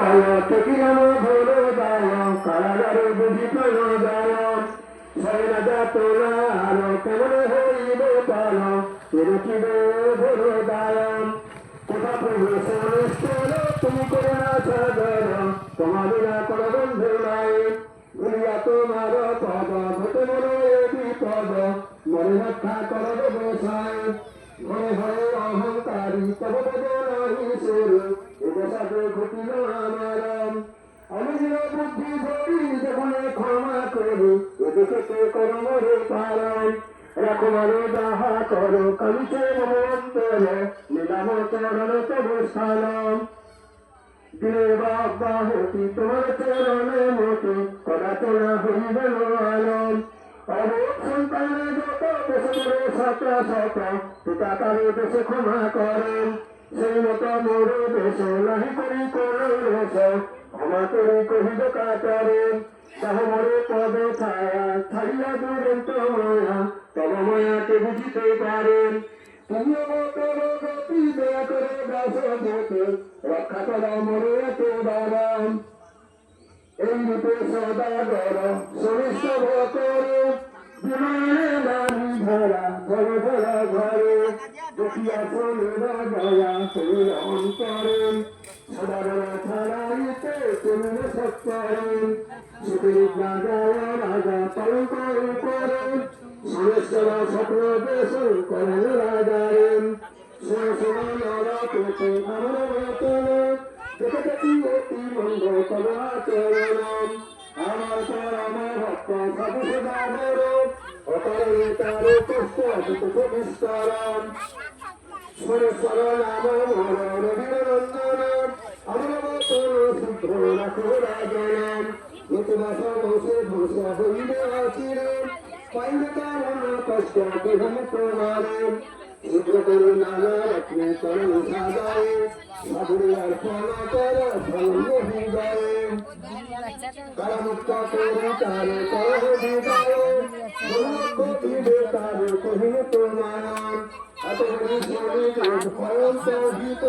চকিলাম ভোরে দায় কারাগারে বুঝি প্রাণ যায় ছয়না যাত না আলো কেমন হইব পাল রুচিবে ভোরে দায় কোথা প্রবেশ নিষ্ঠল তুমি করে না সাগর তোমার বিনা কোনো বন্ধু নাই ভুলিয়া তোমার পদ ঘটে মনে বিপদ মনে রক্ষা কর ব্যবসায় ঘরে ঘরে অহংকারী তব নাহি সুর এদেশাতে ঘটিল আমার আমি বুদ্ধি ধরি যখন ক্ষমা করি এদেশে কর্ম রে পালন রাখো মানো যাহা করো কালিছে মন্তর নিলাম চরণ তব স্থানম দিনের বাহতি তোমার চরণে মতি কদাচনা হইবে আলম সন্তানের যত দেশে শত শত পিতা তারে দেশে ক্ষমা করেন সেই মতো মোর দেশ নাহি করি কোন দেশ ক্ষমা করি কহিব কাতরে তাহ মরে পদ ছায়া ছাড়িয়া দুরন্ত মায়া তব মায়াকে বুঝিতে পারেন তুমি মতর গতি দয়া করে দাস যেতে রক্ষা করা মরে এত বারাম এই রূপে সদাগর সরিষ্ঠ ভকর বিমানে বাড়ি ধরা ঘর ধরা ঘরে দেখিয়া শোনেরা গয়া শরীর অন্তরে সদাগর ছাড়াইতে তুমি সত্তরে সুখের রাজায় রাজা পালন করে সুরেশ্বর স্বপ্ন দেশ করেন রাজায় সুরেশ্বর নরা পেতে আমার বেতন দেখে দেখি অতি মন্দ তব আচরণ আমার পরম ভক্ত সাধু সদাগর অতরে তার কষ্ট দুঃখ বিস্তরণ সুরেশ্বর নাম মোর রবিরঞ্জন আমার মতন শুদ্ধ রাখো রাজন নতুবাস বসে ভূষ হইবে আচিরে পাইবে কারণ কষ্ট বিহম তোমারে শুদ্ধ করে নানা রত্নে চরণ সাজায় সাধুরে অর্পণ কর ফল হৃদয়ে কারামুক্ত করে তারে কর হৃদয়ে দুঃখ দিবে তারে কহিল তোমার এত শরীর ভয়ঙ্কর গীত